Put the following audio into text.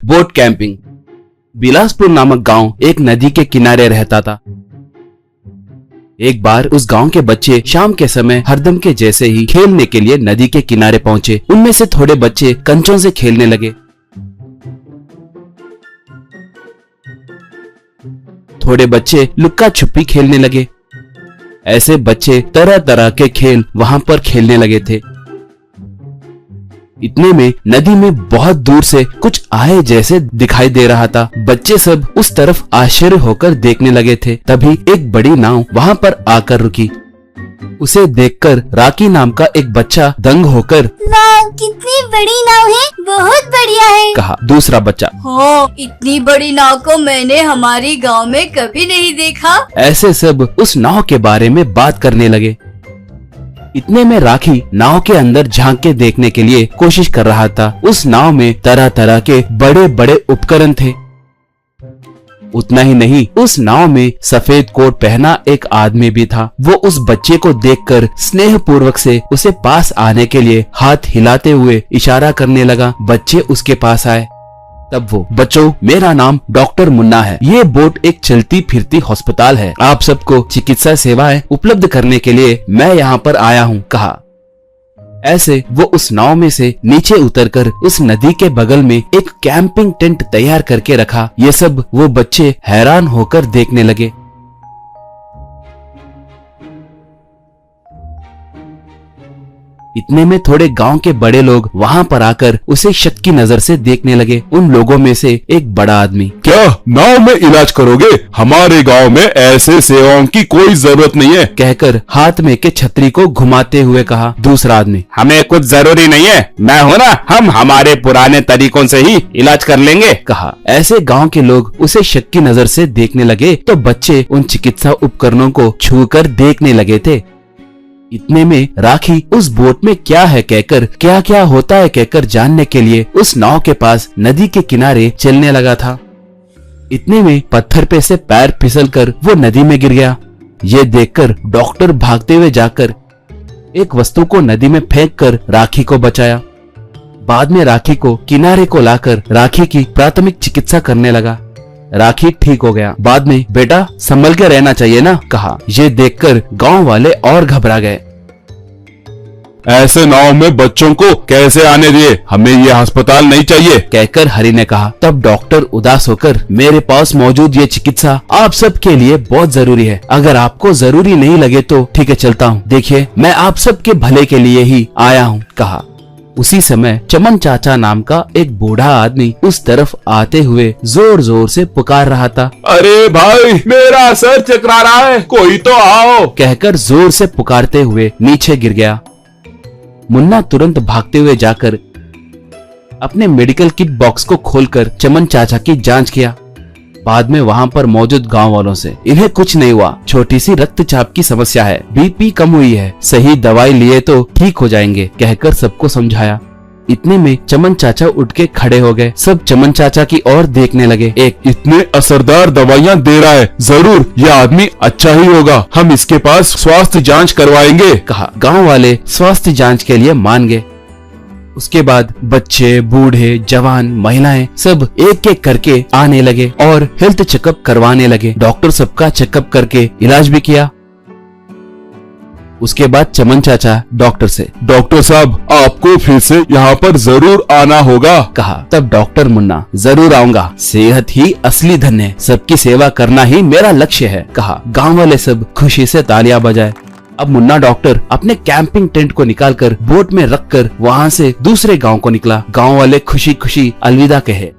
Boat camping. Bilaspur नामक गांव एक नदी के किनारे रहता था। एक बार उस गांव के बच्चे शाम के समय हरदम के जैसे ही खेलने के लिए नदी के किनारे पहुंचे। उनमें से थोड़े बच्चे कंचों से खेलने लगे, थोड़े बच्चे लुक्का छुपी खेलने लगे। ऐसे बच्चे तरह तरह के खेल वहां पर खेलने लगे थे। इतने में नदी में बहुत दूर से कुछ आए जैसे दिखाई दे रहा था। बच्चे सब उस तरफ आश्चर्य होकर देखने लगे थे। तभी एक बड़ी नाव वहां पर आकर रुकी। उसे देखकर राकी नाम का एक बच्चा दंग होकर, वाह, कितनी बड़ी नाव है, बहुत बढ़िया है, कहा। दूसरा बच्चा, हो, इतनी बड़ी नाव को मैंने हमारी गांव में कभी नहीं देखा। ऐसे सब उस नाव के बारे में बात करने लगे। इतने में राखी नाव के अंदर झांक के देखने के लिए कोशिश कर रहा था। उस नाव में तरह तरह के बड़े बड़े उपकरण थे। उतना ही नहीं, उस नाव में सफेद कोट पहना एक आदमी भी था। वो उस बच्चे को देखकर स्नेह पूर्वक से उसे पास आने के लिए हाथ हिलाते हुए इशारा करने लगा। बच्चे उसके पास आए। तब वो, बच्चों, मेरा नाम डॉक्टर मुन्ना है। ये बोट एक चलती फिरती अस्पताल है। आप सबको चिकित्सा सेवाएं उपलब्ध करने के लिए मैं यहाँ पर आया हूँ, कहा। ऐसे वो उस नाव में से नीचे उतरकर उस नदी के बगल में एक कैंपिंग टेंट तैयार करके रखा। ये सब वो बच्चे हैरान होकर देखने लगे। इतने में थोड़े गांव के बड़े लोग वहां पर आकर उसे शक की नजर से देखने लगे। उन लोगों में से एक बड़ा आदमी, क्या नाव में इलाज करोगे? हमारे गांव में ऐसे सेवाओं की कोई जरूरत नहीं है, कहकर हाथ में के छतरी को घुमाते हुए कहा। दूसरा आदमी, हमें कुछ जरूरी नहीं है, मैं हूं ना, हम हमारे पुराने तरीकों से ही इलाज कर लेंगे, कहा। ऐसे गांव के लोग उसे शक की नजर से देखने लगे तो बच्चे उन चिकित्सा उपकरणों को छूकर देखने लगे थे। इतने में राखी उस बोट में क्या है कहकर, क्या क्या होता है कहकर जानने के लिए उस नाव के पास नदी के किनारे चलने लगा था। इतने में पत्थर पे से पैर फिसलकर वो नदी में गिर गया। ये देखकर डॉक्टर भागते हुए जाकर एक वस्तु को नदी में फेंककर राखी को बचाया। बाद में राखी को किनारे को लाकर राखी की प्राथमिक चिकित्सा करने लगा। राखी ठीक हो गया। बाद में, बेटा, संभल के रहना चाहिए ना, कहा। ये देखकर गांव वाले और घबरा गए। ऐसे नाव में बच्चों को कैसे आने दिए? हमें ये अस्पताल नहीं चाहिए, कहकर हरि ने कहा। तब डॉक्टर उदास होकर, मेरे पास मौजूद ये चिकित्सा आप सब के लिए बहुत जरूरी है। अगर आपको जरूरी नहीं लगे तो ठीक है, चलता हूँ। देखिए, मैं आप सब के भले के लिए ही आया हूँ, कहा। उसी समय चमन चाचा नाम का एक बूढ़ा आदमी उस तरफ आते हुए जोर जोर से पुकार रहा था। अरे भाई, मेरा सर चकरा रहा है, कोई तो आओ, कहकर जोर से पुकारते हुए नीचे गिर गया। मुन्ना तुरंत भागते हुए जाकर अपने मेडिकल किट बॉक्स को खोलकर चमन चाचा की जांच किया। बाद में वहां पर मौजूद गांव वालों से, इन्हें कुछ नहीं हुआ, छोटी सी रक्तचाप की समस्या है, बीपी कम हुई है, सही दवाई लिए तो ठीक हो जाएंगे, कहकर सबको समझाया। इतने में चमन चाचा उठ के खड़े हो गए। सब चमन चाचा की ओर देखने लगे। एक, इतने असरदार दवाइयाँ दे रहा है, जरूर यह आदमी अच्छा ही होगा, हम इसके पास स्वास्थ्य जांच करवाएंगे, कहा। गांव वाले स्वास्थ्य जांच के लिए मान गए। उसके बाद बच्चे, बूढ़े, जवान, महिलाएं सब एक एक करके आने लगे और हेल्थ चेकअप करवाने लगे। डॉक्टर सबका चेकअप करके इलाज भी किया। उसके बाद चमन चाचा डॉक्टर से, डॉक्टर साहब, आपको फिर से यहाँ पर जरूर आना होगा, कहा। तब डॉक्टर मुन्ना, जरूर आऊंगा, सेहत ही असली धन है, सबकी सेवा करना ही मेरा लक्ष्य है, कहा। गांव वाले सब खुशी से तालियां बजाए। अब मुन्ना डॉक्टर अपने कैंपिंग टेंट को निकालकर बोट में रखकर वहां से दूसरे गांव को निकला। गांव वाले खुशी खुशी अलविदा कहे।